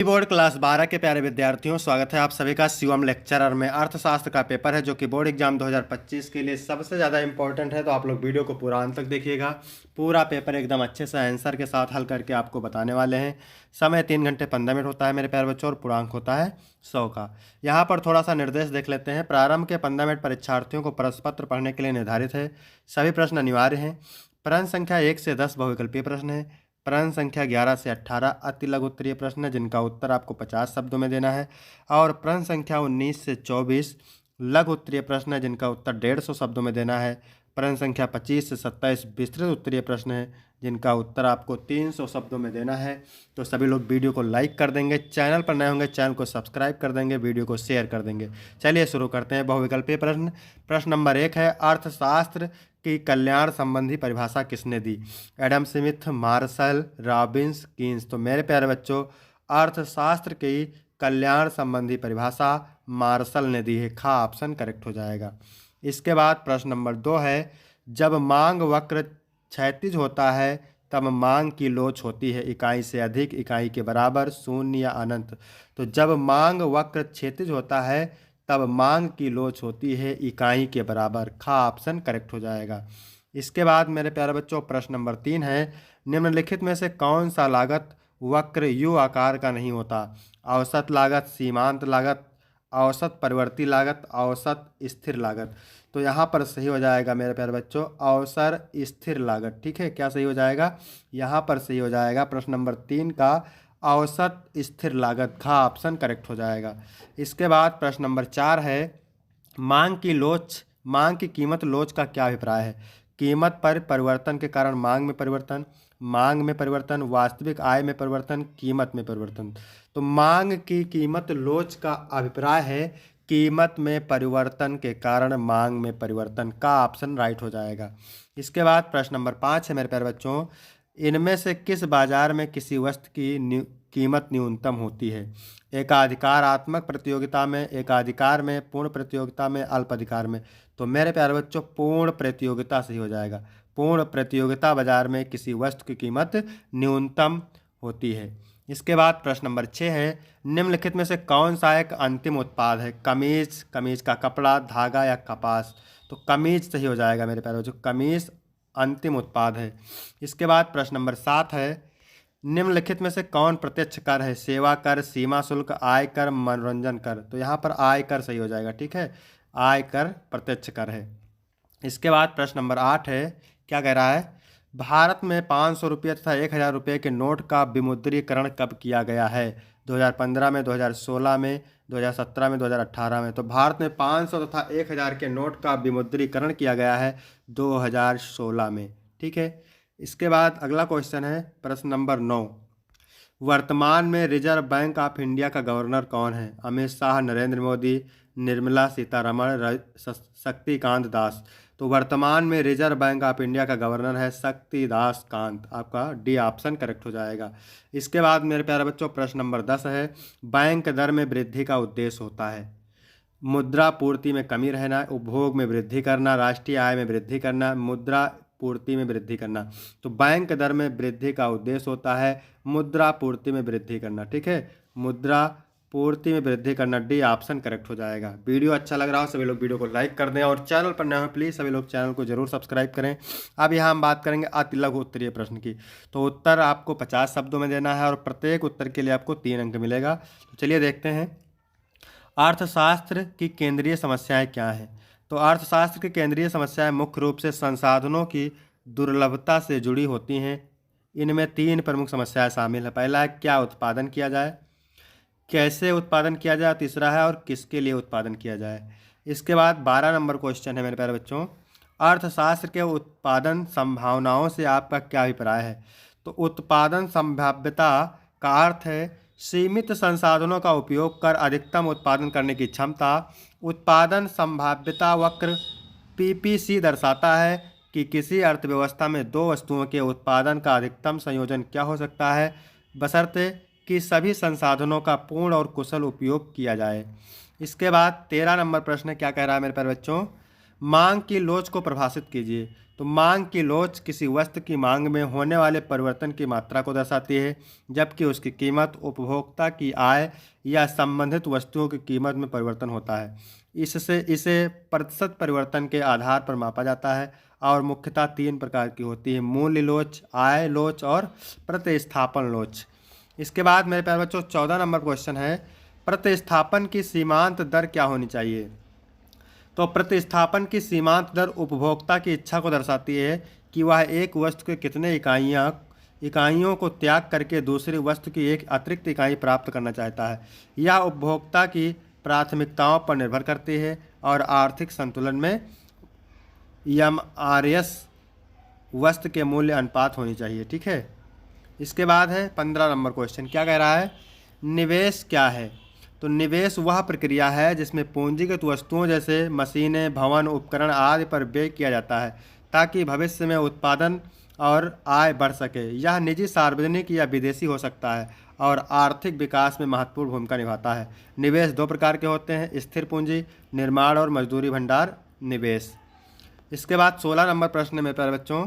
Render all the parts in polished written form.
Board class 12 के प्यारे विद्यार्थियों, स्वागत है आप सभी का शिवम लेक्चरर में। अर्थशास्त्र का पेपर है जो कि बोर्ड एग्जाम 2025 के लिए सबसे ज़्यादा इंपॉर्टेंट है। तो आप लोग वीडियो को पूरा अंत तक देखिएगा। पूरा पेपर एकदम अच्छे से आंसर के साथ हल करके आपको बताने वाले हैं। समय 3 घंटे 15 मिनट होता है मेरे प्यारे बच्चों, और पूर्णांक होता है 100 का। यहाँ पर थोड़ा सा निर्देश देख लेते हैं। प्रारंभ के 15 मिनट परीक्षार्थियों को प्रश्न पत्र पढ़ने के लिए निर्धारित है। सभी प्रश्न अनिवार्य हैं। प्रश्न संख्या 1 से 10 बहुविकल्पीय प्रश्न है। प्रश्न संख्या 11 से 18 अति लघु उत्तरीय प्रश्न है जिनका उत्तर आपको 50 शब्दों में देना है। और प्रश्न संख्या 19 से 24 लघु उत्तरीय प्रश्न है जिनका उत्तर 150 शब्दों में देना है। प्रश्न संख्या 25 से 27 विस्तृत उत्तरीय प्रश्न है जिनका उत्तर आपको 300 शब्दों में देना है। तो सभी लोग वीडियो को लाइक कर देंगे, चैनल पर नए होंगे चैनल को सब्सक्राइब कर देंगे, वीडियो को शेयर कर देंगे। चलिए शुरू करते हैं बहुविकल्पीय प्रश्न। प्रश्न नंबर 1 है, अर्थशास्त्र की कल्याण संबंधी परिभाषा किसने दी? Adam Smith, Marshall, Robbins, Keynes. तो मेरे प्यारे बच्चों, अर्थशास्त्र की कल्याण संबंधी परिभाषा मार्शल ने दी है। खा ऑप्शन करेक्ट हो जाएगा। इसके बाद प्रश्न नंबर 2 है, जब मांग वक्र क्षैतिज होता है तब मांग की लोच होती है इकाई से अधिक, इकाई के बराबर, शून्य या अनंत। तो जब मांग वक्र क्षैतिज होता है तब मांग की लोच होती है इकाई के बराबर। खा ऑप्शन करेक्ट हो जाएगा। इसके बाद मेरे प्यारे बच्चों प्रश्न नंबर 3 है, निम्नलिखित में से कौन सा लागत वक्र यू आकार का नहीं होता? औसत लागत, सीमांत लागत, औसत परिवर्ती लागत, औसत स्थिर लागत। तो यहाँ पर सही हो जाएगा मेरे प्यारे बच्चों औसत स्थिर लागत। ठीक है, क्या सही हो जाएगा? यहाँ पर सही हो जाएगा प्रश्न नंबर 3 का औसत स्थिर लागत। खा ऑप्शन करेक्ट हो जाएगा। इसके बाद प्रश्न नंबर 4 है, मांग की लोच, मांग की कीमत लोच का क्या अभिप्राय है? कीमत पर परिवर्तन के कारण मांग में परिवर्तन, मांग में परिवर्तन, वास्तविक आय में परिवर्तन, कीमत में परिवर्तन। तो मांग की कीमत लोच का अभिप्राय है कीमत में परिवर्तन के कारण मांग में परिवर्तन। का ऑप्शन राइट हो जाएगा। इसके बाद प्रश्न नंबर 5 है मेरे प्यारे बच्चों, इनमें से किस बाजार में किसी वस्तु की कीमत न्यूनतम होती है? एकाधिकारात्मक प्रतियोगिता में, एकाधिकार में, पूर्ण प्रतियोगिता में, अल्प अधिकार में। तो मेरे प्यारे बच्चों पूर्ण प्रतियोगिता सही हो जाएगा। पूर्ण प्रतियोगिता बाजार में किसी वस्तु की कीमत न्यूनतम होती है। इसके बाद प्रश्न नंबर 6 है, निम्नलिखित में से कौन सा एक अंतिम उत्पाद है? कमीज, कमीज का कपड़ा, धागा या कपास। तो कमीज सही हो जाएगा मेरे प्यारे बच्चों, कमीज अंतिम उत्पाद है। इसके बाद प्रश्न नंबर 7 है, निम्नलिखित में से कौन प्रत्यक्ष कर है? सेवा कर, सीमा शुल्क, आय कर, मनोरंजन कर। तो यहाँ पर आय कर सही हो जाएगा। ठीक है, आय कर प्रत्यक्ष कर है। इसके बाद प्रश्न नंबर 8 है, क्या कह रहा है, भारत में 500 रुपये तथा 1000 रुपये के नोट का विमुद्रीकरण कब किया गया है? 2015 में, 2016 में, 2017 में, 2018 में। तो भारत में 500 तथा 1000 के नोट का विमुद्रीकरण किया गया है 2016 में। ठीक है। इसके बाद अगला क्वेश्चन है प्रश्न नंबर 9, वर्तमान में रिजर्व बैंक ऑफ इंडिया का गवर्नर कौन है? अमित शाह, नरेंद्र मोदी, निर्मला सीतारमण, शक्तिकांत दास। तो वर्तमान में रिजर्व बैंक ऑफ इंडिया का गवर्नर है शक्तिदास कांत। आपका डी ऑप्शन करेक्ट हो जाएगा। इसके बाद मेरे प्यारे बच्चों प्रश्न नंबर 10 है, बैंक दर में वृद्धि का उद्देश्य होता है मुद्रा पूर्ति में कमी रहना, उपभोग में वृद्धि करना, राष्ट्रीय आय में वृद्धि करना, मुद्रा पूर्ति में वृद्धि करना। तो बैंक दर में वृद्धि का उद्देश्य होता है मुद्रा पूर्ति में वृद्धि करना। ठीक है, मुद्रा पूर्ति में वृद्धि करना। डी ऑप्शन करेक्ट हो जाएगा। वीडियो अच्छा लग रहा हो सभी लोग वीडियो को लाइक कर दें, और चैनल पर नए हो प्लीज़ सभी लोग चैनल को जरूर सब्सक्राइब करें। अब यहाँ हम बात करेंगे अति लघु उत्तरीय प्रश्न की। तो उत्तर आपको 50 शब्दों में देना है और प्रत्येक उत्तर के लिए आपको 3 अंक मिलेगा। तो चलिए देखते हैं, अर्थशास्त्र की केंद्रीय समस्याएं क्या हैं? तो अर्थशास्त्र की केंद्रीय समस्याएं मुख्य रूप से संसाधनों की दुर्लभता से जुड़ी होती हैं। इनमें 3 प्रमुख समस्याएं शामिल हैं। पहला है क्या उत्पादन किया जाए, कैसे उत्पादन किया जाए, तीसरा है और किसके लिए उत्पादन किया जाए। इसके बाद 12 नंबर क्वेश्चन है मेरे प्यारे बच्चों, अर्थशास्त्र के उत्पादन संभावनाओं से आपका क्या अभिप्राय है? तो उत्पादन संभाव्यता का अर्थ है सीमित संसाधनों का उपयोग कर अधिकतम उत्पादन करने की क्षमता। उत्पादन संभाव्यता वक्र पीपीसी दर्शाता है कि किसी अर्थव्यवस्था में 2 वस्तुओं के उत्पादन का अधिकतम संयोजन क्या हो सकता है, बशर्ते कि सभी संसाधनों का पूर्ण और कुशल उपयोग किया जाए। इसके बाद 13 नंबर प्रश्न क्या कह रहा है मेरे प्यारे बच्चों, मांग की लोच को परिभाषित कीजिए। तो मांग की लोच किसी वस्तु की मांग में होने वाले परिवर्तन की मात्रा को दर्शाती है, जबकि उसकी कीमत उपभोक्ता की आय या संबंधित वस्तुओं की कीमत में परिवर्तन होता है। इससे इसे प्रतिशत परिवर्तन के आधार पर मापा जाता है और मुख्यतः 3 प्रकार की होती है: मूल्य लोच, आय लोच और प्रतिस्थापन लोच। इसके बाद मेरे प्यारे बच्चों 14 नंबर क्वेश्चन है, प्रतिस्थापन की सीमांत दर क्या होनी चाहिए। तो प्रतिस्थापन की सीमांत दर उपभोक्ता की इच्छा को दर्शाती है कि वह एक वस्तु के कितने इकाइयों को त्याग करके दूसरी वस्तु की एक अतिरिक्त इकाई प्राप्त करना चाहता है। यह उपभोक्ता की प्राथमिकताओं पर निर्भर करती है और आर्थिक संतुलन में एमआरएस वस्तु के मूल्य अनुपात होनी चाहिए। ठीक है। इसके बाद है 15 नंबर क्वेश्चन, क्या कह रहा है, निवेश क्या है। तो निवेश वह प्रक्रिया है जिसमें पूंजीगत वस्तुओं जैसे मशीनें, भवन, उपकरण आदि पर व्यय किया जाता है ताकि भविष्य में उत्पादन और आय बढ़ सके। यह निजी, सार्वजनिक या विदेशी हो सकता है और आर्थिक विकास में महत्वपूर्ण भूमिका निभाता है। निवेश 2 प्रकार के होते हैं: स्थिर पूंजी निर्माण और मजदूरी भंडार निवेश। इसके बाद 16 नंबर प्रश्न में प्यारे बच्चों,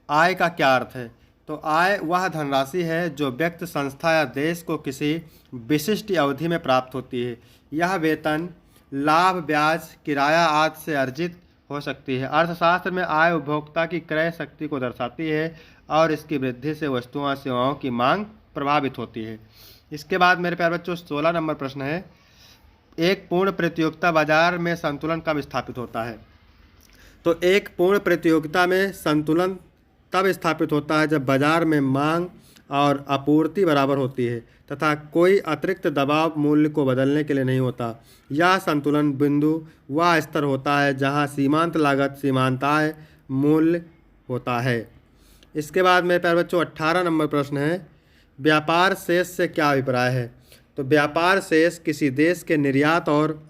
आय का क्या अर्थ है। तो आय वह धनराशि है जो व्यक्ति, संस्था या देश को किसी विशिष्ट अवधि में प्राप्त होती है। यह वेतन, लाभ, ब्याज, किराया आदि से अर्जित हो सकती है। अर्थशास्त्र में आय उपभोक्ता की क्रय शक्ति को दर्शाती है और इसकी वृद्धि से वस्तुओं और सेवाओं की मांग प्रभावित होती है। इसके बाद मेरे प्यारे बच्चों 16 नंबर प्रश्न है, एक पूर्ण प्रतियोगिता बाजार में संतुलन कब स्थापित होता है। तो एक पूर्ण प्रतियोगिता में संतुलन तब स्थापित होता है जब बाजार में मांग और आपूर्ति बराबर होती है तथा कोई अतिरिक्त दबाव मूल्य को बदलने के लिए नहीं होता। यह संतुलन बिंदु वह स्तर होता है जहां सीमांत लागत, सीमांत आय मूल्य होता है। इसके बाद मेरे प्यारे बच्चों 18 नंबर प्रश्न है, व्यापार शेष से क्या अभिप्राय है। तो व्यापार शेष किसी देश के निर्यात और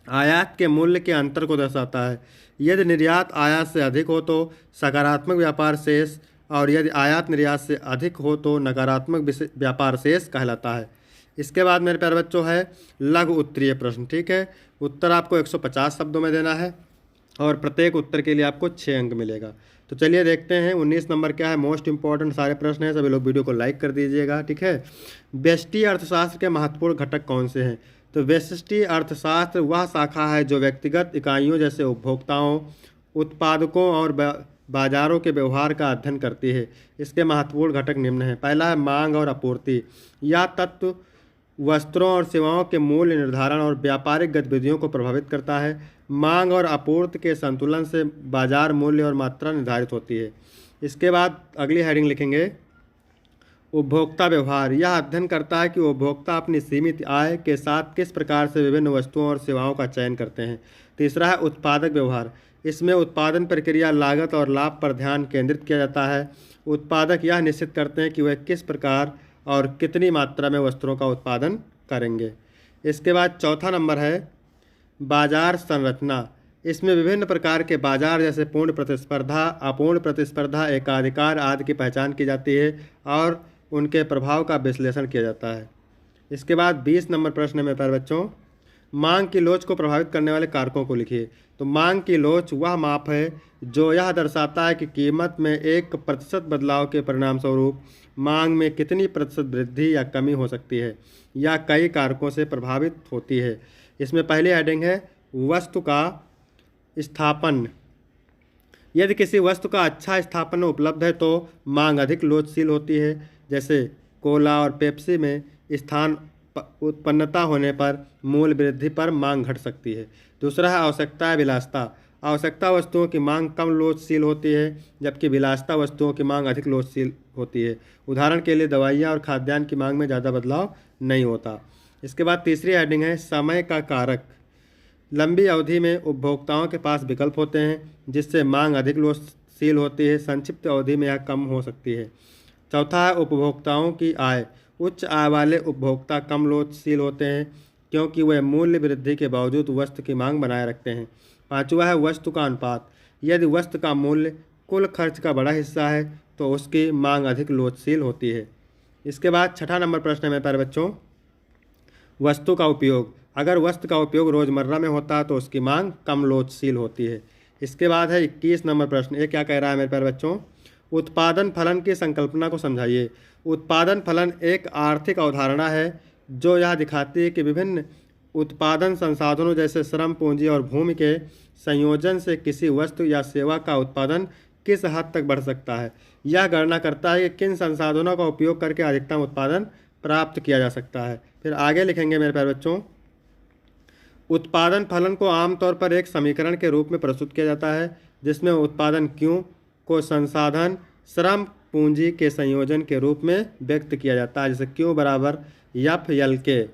आयात के मूल्य के अंतर को दर्शाता है। यदि निर्यात आयात से अधिक हो तो सकारात्मक व्यापार शेष और यदि आयात निर्यात से अधिक हो तो नकारात्मक व्यापार शेष कहलाता है। इसके बाद मेरे प्यारे बच्चों है लघु उत्तरीय प्रश्न। ठीक है, उत्तर आपको 150 शब्दों में देना है और प्रत्येक उत्तर के लिए आपको 6 अंक मिलेगा। तो चलिए देखते हैं 19 नंबर क्या है, मोस्ट इंपॉर्टेंट सारे प्रश्न हैं, सभी लोग वीडियो को लाइक कर दीजिएगा। ठीक है, व्यष्टि अर्थशास्त्र के महत्वपूर्ण घटक कौन से हैं। तो व्यष्टि अर्थशास्त्र वह शाखा है जो व्यक्तिगत इकाइयों जैसे उपभोक्ताओं, उत्पादकों और बाजारों के व्यवहार का अध्ययन करती है। इसके महत्वपूर्ण घटक निम्न हैं। पहला है मांग और आपूर्ति। यह तत्व वस्त्रों और सेवाओं के मूल्य निर्धारण और व्यापारिक गतिविधियों को प्रभावित करता है। मांग और आपूर्ति के संतुलन से बाजार मूल्य और मात्रा निर्धारित होती है। इसके बाद अगली हेडिंग लिखेंगे उपभोक्ता व्यवहार। यह अध्ययन करता है कि उपभोक्ता अपनी सीमित आय के साथ किस प्रकार से विभिन्न वस्तुओं और सेवाओं का चयन करते हैं। तीसरा है उत्पादक व्यवहार। इसमें उत्पादन प्रक्रिया, लागत और लाभ पर ध्यान केंद्रित किया जाता है। उत्पादक यह निश्चित करते हैं कि वह किस प्रकार और कितनी मात्रा में वस्त्रों का उत्पादन करेंगे। इसके बाद चौथा नंबर है बाजार संरचना। इसमें विभिन्न प्रकार के बाजार जैसे पूर्ण प्रतिस्पर्धा, अपूर्ण प्रतिस्पर्धा, एकाधिकार आदि की पहचान की जाती है और उनके प्रभाव का विश्लेषण किया जाता है। इसके बाद 20 नंबर प्रश्न में प्यारे बच्चों, मांग की लोच को प्रभावित करने वाले कारकों को लिखिए। तो मांग की लोच वह माप है जो यह दर्शाता है कि कीमत में 1% बदलाव के परिणामस्वरूप मांग में कितनी प्रतिशत वृद्धि या कमी हो सकती है या कई कारकों से प्रभावित होती है। इसमें पहली हेडिंग है वस्तु का स्थापन। यदि किसी वस्तु का अच्छा स्थापन उपलब्ध है तो मांग अधिक लोचशील होती है। जैसे कोला और पेप्सी में स्थान उत्पन्नता होने पर मूल्य वृद्धि पर मांग घट सकती है। दूसरा है आवश्यकता विलासिता। आवश्यकता वस्तुओं की मांग कम लोचशील होती है जबकि विलासिता वस्तुओं की मांग अधिक लोचशील होती है। उदाहरण के लिए दवाइयाँ और खाद्यान्न की मांग में ज़्यादा बदलाव नहीं होता। इसके बाद तीसरी हेडिंग है समय का कारक। लंबी अवधि में उपभोक्ताओं के पास विकल्प होते हैं जिससे मांग अधिक लोचशील होती है। संक्षिप्त अवधि में यह कम हो सकती है। चौथा है उपभोक्ताओं की आय। उच्च आय वाले उपभोक्ता कम लोचशील होते हैं क्योंकि वे मूल्य वृद्धि के बावजूद वस्तु की मांग बनाए रखते हैं। पांचवा है वस्तु का अनुपात। यदि वस्तु का मूल्य कुल खर्च का बड़ा हिस्सा है तो उसकी मांग अधिक लोचशील होती है। इसके बाद छठा नंबर प्रश्न है प्यारे बच्चों, वस्तु का उपयोग। अगर वस्तु का उपयोग रोजमर्रा में होता है तो उसकी मांग कम लोचशील होती है। इसके बाद है 21 नंबर प्रश्न। ये क्या कह रहा है मेरे प्यारे बच्चों, उत्पादन फलन की संकल्पना को समझाइए। उत्पादन फलन एक आर्थिक अवधारणा है जो यह दिखाती है कि विभिन्न उत्पादन संसाधनों जैसे श्रम, पूंजी और भूमि के संयोजन से किसी वस्तु या सेवा का उत्पादन किस हद तक बढ़ सकता है। यह गणना करता है कि किन संसाधनों का उपयोग करके अधिकतम उत्पादन प्राप्त किया जा सकता है। फिर आगे लिखेंगे मेरे प्यारे बच्चों, उत्पादन फलन को आमतौर पर एक समीकरण के रूप में प्रस्तुत किया जाता है जिसमें उत्पादन क्यू को संसाधन श्रम पूंजी के संयोजन के रूप में व्यक्त किया जाता है, जैसे क्यू बराबर यफ यल के।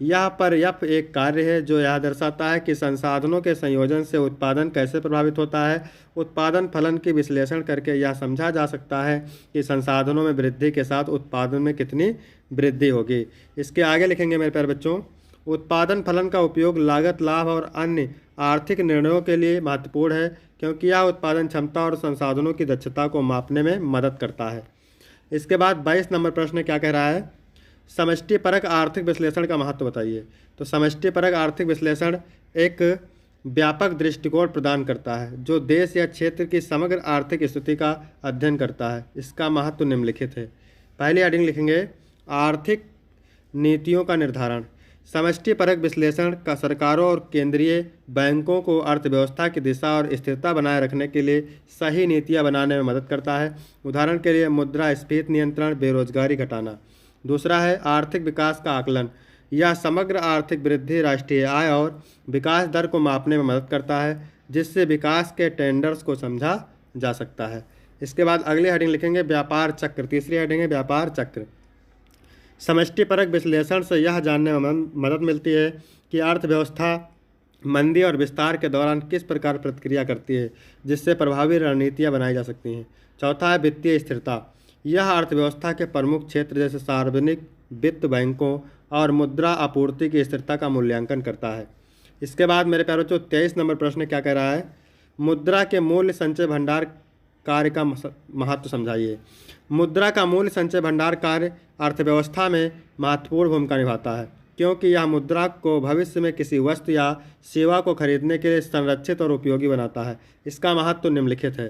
यहाँ पर यफ एक कार्य है जो यह दर्शाता है कि संसाधनों के संयोजन से उत्पादन कैसे प्रभावित होता है। उत्पादन फलन की विश्लेषण करके यह समझा जा सकता है कि संसाधनों में वृद्धि के साथ उत्पादन में कितनी वृद्धि होगी। इसके आगे लिखेंगे मेरे प्यारे बच्चों, उत्पादन फलन का उपयोग लागत, लाभ और अन्य आर्थिक निर्णयों के लिए महत्वपूर्ण है क्योंकि यह उत्पादन क्षमता और संसाधनों की दक्षता को मापने में मदद करता है। इसके बाद 22 नंबर प्रश्न क्या कह रहा है, समष्टिपरक आर्थिक विश्लेषण का महत्व बताइए। तो समष्टिपरक आर्थिक विश्लेषण एक व्यापक दृष्टिकोण प्रदान करता है जो देश या क्षेत्र की समग्र आर्थिक स्थिति का अध्ययन करता है। इसका महत्व निम्नलिखित है। पहली हेडिंग लिखेंगे, आर्थिक नीतियों का निर्धारण। समष्टिपरक विश्लेषण का सरकारों और केंद्रीय बैंकों को अर्थव्यवस्था की दिशा और स्थिरता बनाए रखने के लिए सही नीतियां बनाने में मदद करता है। उदाहरण के लिए मुद्रास्फीति नियंत्रण, बेरोजगारी घटाना। दूसरा है आर्थिक विकास का आकलन। यह समग्र आर्थिक वृद्धि, राष्ट्रीय आय और विकास दर को मापने में मदद करता है जिससे विकास के टेंडर्स को समझा जा सकता है। इसके बाद अगली हेडिंग लिखेंगे, व्यापार चक्र। तीसरी हेडिंग है व्यापार चक्र। समष्टिपरक विश्लेषण से यह जानने में मदद मिलती है कि अर्थव्यवस्था मंदी और विस्तार के दौरान किस प्रकार प्रतिक्रिया करती है जिससे प्रभावी रणनीतियाँ बनाई जा सकती हैं। चौथा है वित्तीय स्थिरता। यह अर्थव्यवस्था के प्रमुख क्षेत्र जैसे सार्वजनिक वित्त, बैंकों और मुद्रा आपूर्ति की स्थिरता का मूल्यांकन करता है। इसके बाद मेरे प्यारे बच्चों 23 नंबर प्रश्न क्या कह रहा है, मुद्रा के मूल्य संचय भंडार कार्य का महत्व समझाइए। मुद्रा का मूल्य संचय भंडार कार्य अर्थव्यवस्था में महत्वपूर्ण भूमिका निभाता है क्योंकि यह मुद्रा को भविष्य में किसी वस्तु या सेवा को खरीदने के लिए संरक्षित और उपयोगी बनाता है। इसका महत्व निम्नलिखित है।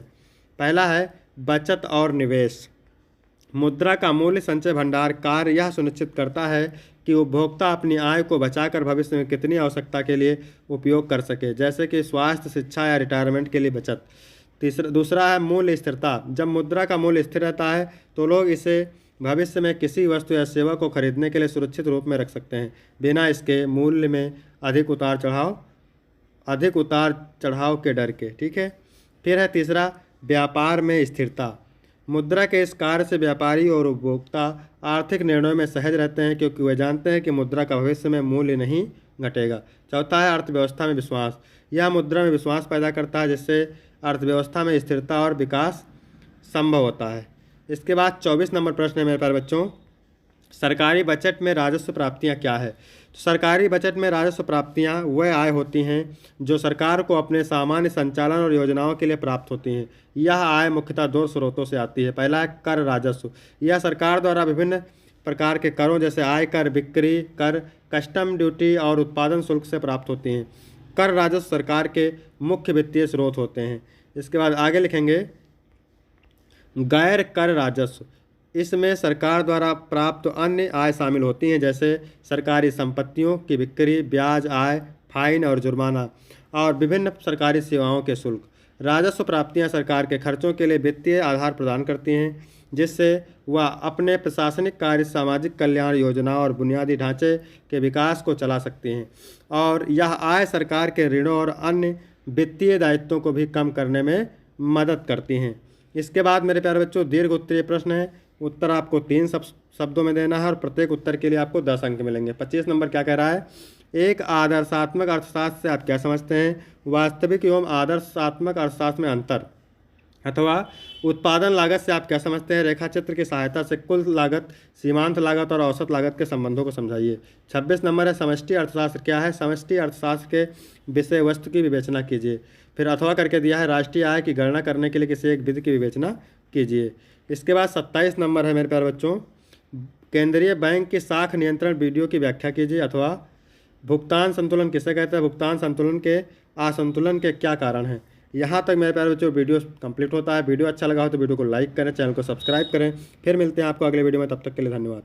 पहला है बचत और निवेश। मुद्रा का मूल्य संचय भंडार कार्य यह सुनिश्चित करता है कि उपभोक्ता अपनी आय को बचाकर भविष्य में कितनी आवश्यकता के लिए उपयोग कर सके, जैसे कि स्वास्थ्य, शिक्षा या रिटायरमेंट के लिए बचत। दूसरा है मूल्य स्थिरता। जब मुद्रा का मूल्य स्थिर रहता है तो लोग इसे भविष्य में किसी वस्तु या सेवा को खरीदने के लिए सुरक्षित रूप में रख सकते हैं बिना इसके मूल्य में अधिक उतार चढ़ाव के डर के। ठीक है। फिर है तीसरा, व्यापार में स्थिरता। मुद्रा के इस कार्य से व्यापारी और उपभोक्ता आर्थिक निर्णयों में सहज रहते हैं क्योंकि वे जानते हैं कि मुद्रा का भविष्य में मूल्य नहीं घटेगा। चौथा है अर्थव्यवस्था में विश्वास। यह मुद्रा में विश्वास पैदा करता है जिससे अर्थव्यवस्था में स्थिरता और विकास संभव होता है। इसके बाद 24 नंबर प्रश्न है मेरे प्यारे बच्चों, सरकारी बजट में राजस्व प्राप्तियां क्या है। तो सरकारी बजट में राजस्व प्राप्तियां वह आय होती हैं जो सरकार को अपने सामान्य संचालन और योजनाओं के लिए प्राप्त होती हैं। यह आय मुख्यतः दो स्रोतों से आती है। पहला है कर राजस्व। यह सरकार द्वारा विभिन्न प्रकार के करों जैसे आय कर, बिक्री कर, कस्टम ड्यूटी और उत्पादन शुल्क से प्राप्त होती हैं। कर राजस्व सरकार के मुख्य वित्तीय स्रोत होते हैं। इसके बाद आगे लिखेंगे गैर कर राजस्व। इसमें सरकार द्वारा प्राप्त अन्य आय शामिल होती हैं जैसे सरकारी संपत्तियों की बिक्री, ब्याज आय, फाइन और जुर्माना और विभिन्न सरकारी सेवाओं के शुल्क। राजस्व प्राप्तियां सरकार के खर्चों के लिए वित्तीय आधार प्रदान करती हैं जिससे वह अपने प्रशासनिक कार्य, सामाजिक कल्याण योजना और बुनियादी ढांचे के विकास को चला सकती हैं और यह आय सरकार के ऋणों और अन्य वित्तीय दायित्वों को भी कम करने में मदद करती हैं। इसके बाद मेरे प्यारे बच्चों दीर्घ उत्तरीय प्रश्न है। उत्तर आपको 3 शब्दों में देना है और प्रत्येक उत्तर के लिए आपको 10 अंक मिलेंगे। 25 नंबर क्या कह रहा है, एक आदर्शात्मक अर्थशास्त्र से आप क्या समझते हैं। वास्तविक एवं आदर्शात्मक अर्थशास्त्र में अंतर। अथवा उत्पादन लागत से आप क्या समझते हैं। रेखा चित्र की सहायता से कुल लागत, सीमांत लागत और औसत लागत के संबंधों को समझाइए। 26 नंबर है समष्टि अर्थशास्त्र क्या है। समष्टि अर्थशास्त्र के विषय वस्तु की विवेचना कीजिए। फिर अथवा करके दिया है राष्ट्रीय आय की गणना करने के लिए किसी एक विधि की विवेचना कीजिए। इसके बाद 27 नंबर है मेरे प्यारे बच्चों, केंद्रीय बैंक की साख नियंत्रण वीडियो की व्याख्या कीजिए। अथवा भुगतान संतुलन किसे कहते हैं। भुगतान संतुलन के असंतुलन के क्या कारण हैं। यहाँ तक मेरे प्यारे बच्चों वीडियो कंप्लीट होता है। वीडियो अच्छा लगा हो तो वीडियो को लाइक करें, चैनल को सब्सक्राइब करें। फिर मिलते हैं आपको अगले वीडियो में, तब तक के लिए धन्यवाद।